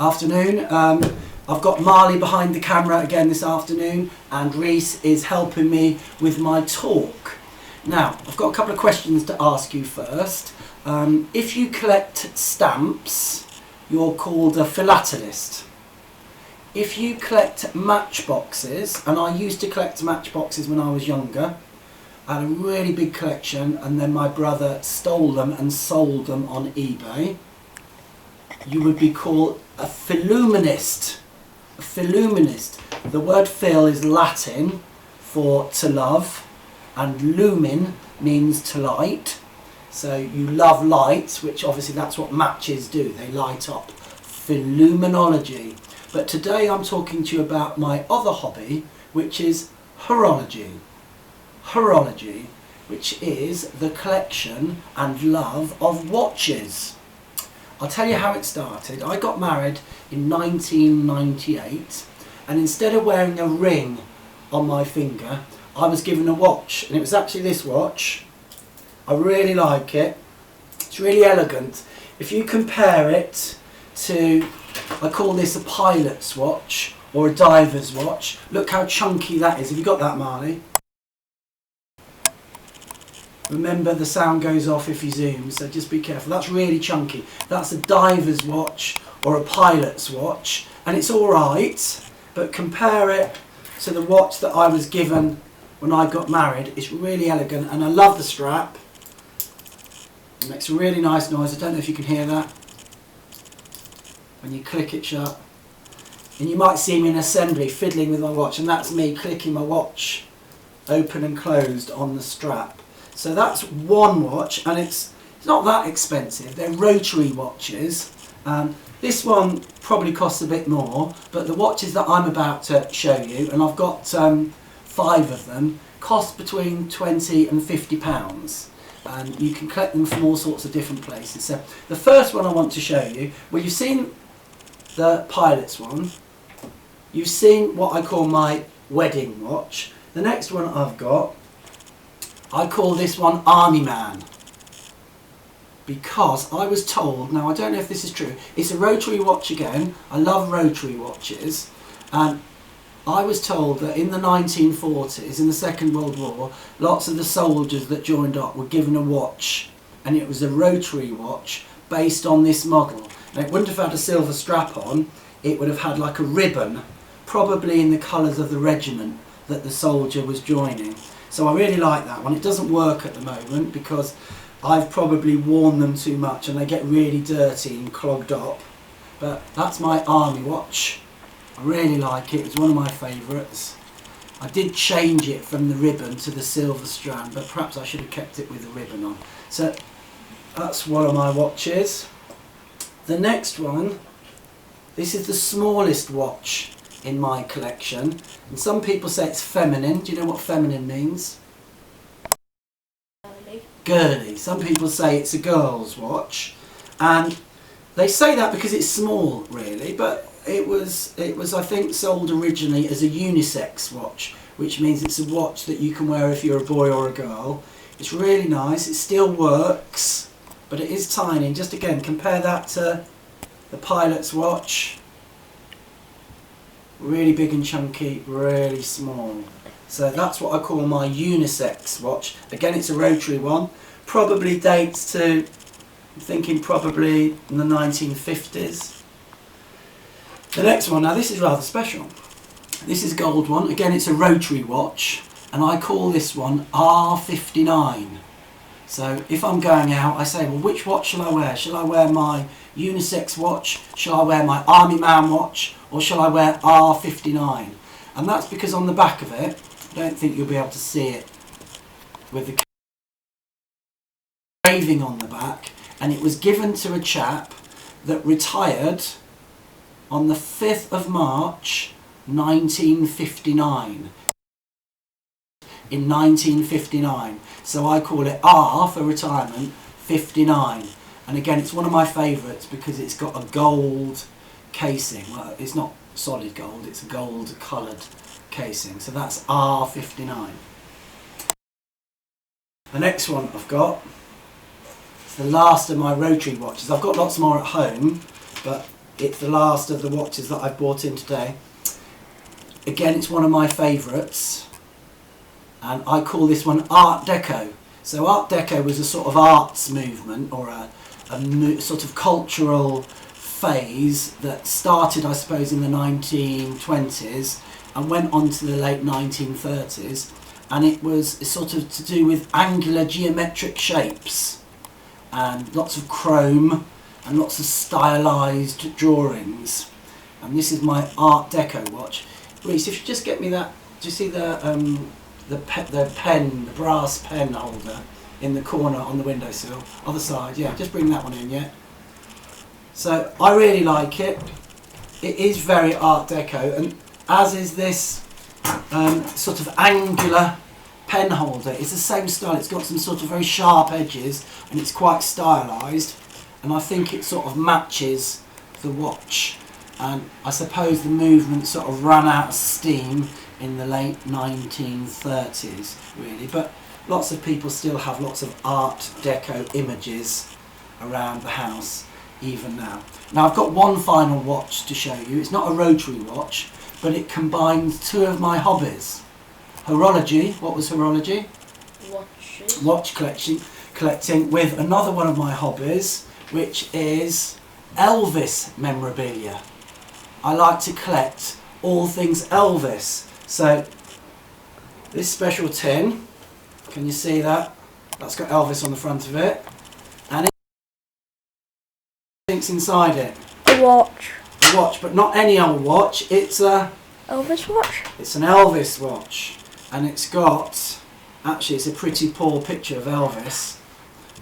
Afternoon. I've got Marley behind the camera again this afternoon, and Reese is helping me with my talk. Now, I've got a couple of questions to ask you first. If you collect stamps, you're called a philatelist. If you collect matchboxes, and I used to collect matchboxes when I was younger, I had a really big collection, and then my brother stole them and sold them on eBay, you would be called a philuminist. A philuminist. The word phil is Latin for to love, and lumen means to light. So you love light, which obviously that's what matches do, they light up. Philuminology. But today I'm talking to you about my other hobby, which is horology. Horology, which is the collection and love of watches. I'll tell you how it started. I got married in 1998, and instead of wearing a ring on my finger, I was given a watch, and it was actually this watch. I really like it. It's really elegant. If you compare it to, I call this a pilot's watch or a diver's watch. Look how chunky that is. Have you got that, Marley? Remember, the sound goes off if you zoom, so just be careful. That's really chunky. That's a diver's watch or a pilot's watch, and it's all right, but compare it to the watch that I was given when I got married. It's really elegant, and I love the strap. It makes a really nice noise. I don't know if you can hear that when you click it shut. And you might see me in assembly fiddling with my watch, and that's me clicking my watch open and closed on the strap. So that's one watch, and it's not that expensive. They're rotary watches. This one probably costs a bit more, but the watches that I'm about to show you, and I've got 5 of them, cost between £20 and £50. And you can collect them from all sorts of different places. So the first one I want to show you, well, you've seen the pilot's one. You've seen what I call my wedding watch. The next one I've got, I call this one Army Man, because I was told, now I don't know if this is true, it's a rotary watch again. I love rotary watches, and I was told that in the 1940s, in the Second World War, lots of the soldiers that joined up were given a watch, and it was a rotary watch based on this model. Now, it wouldn't have had a silver strap on, it would have had like a ribbon, probably in the colours of the regiment that the soldier was joining. So I really like that one. It doesn't work at the moment because I've probably worn them too much and they get really dirty and clogged up. But that's my army watch. I really like it. It's one of my favourites. I did change it from the ribbon to the silver strand, but perhaps I should have kept it with the ribbon on. So that's one of my watches. The next one, this is the smallest watch in my collection, and some people say it's feminine. Do you know what feminine means? Girly. Some people say it's a girl's watch, and they say that because it's small, really, but it was I think sold originally as a unisex watch, which means it's a watch that you can wear if you're a boy or a girl. It's really nice. It still works, but it is tiny. And just again, compare that to the pilot's watch. Really big and chunky, really small. So that's what I call my unisex watch. Again, it's a rotary one. Probably dates to, I'm thinking probably in the 1950s. The next one, now this is rather special. This is a gold one. Again, it's a rotary watch, and I call this one R59. So if I'm going out, I say, well, which watch shall I wear? Shall I wear my unisex watch? Shall I wear my Army Man watch? Or shall I wear R59? And that's because on the back of it, I don't think you'll be able to see it with the engraving on the back, and it was given to a chap that retired on the 5th of March 1959. In 1959. So I call it R for retirement 59. And again, it's one of my favourites because it's got a gold casing. Well, it's not solid gold, it's a gold coloured casing. So that's R59. The next one I've got, it's the last of my rotary watches. I've got lots more at home, but It's the last of the watches that I've bought in today. Again, it's one of my favourites, and I call this one Art Deco. So Art Deco was a sort of arts movement, or a sort of cultural phase that started, I suppose, in the 1920s and went on to the late 1930s, and it was sort of to do with angular geometric shapes and lots of chrome and lots of stylized drawings. And this is my Art Deco watch. Reese, if you just get me that, do you see the pen, the brass pen holder in the corner on the windowsill, other side? Yeah, just bring that one in, yeah. So I really like it. It is very Art Deco, and as is this sort of angular pen holder. It's the same style. It's got some sort of very sharp edges, and it's quite stylised, and I think it sort of matches the watch. And I suppose the movement sort of ran out of steam in the late 1930s, really. But lots of people still have lots of Art Deco images around the house, even now. Now I've got one final watch to show you. It's not a rotary watch, but it combines two of my hobbies. Horology. What was horology? Watches. Watch collecting with another one of my hobbies, which is Elvis memorabilia. I like to collect all things Elvis. So this special tin, can you see that? That's got Elvis on the front of it, and it's inside it. A watch. A watch, but not any old watch. It's a Elvis watch. It's an Elvis watch, and it's got, actually it's a pretty poor picture of Elvis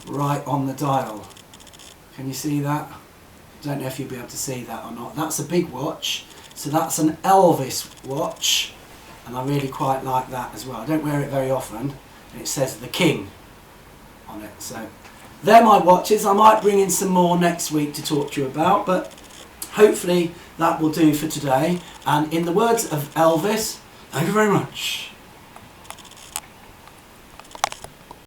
right on the dial. Can you see that? Don't know if you'll be able to see that or not. That's a big watch, so that's an Elvis watch, and I really quite like that as well. I don't wear it very often, and it says the King on it. So they're my watches. I might bring in some more next week to talk to you about, but hopefully that will do for today. And in the words of Elvis, thank you very much.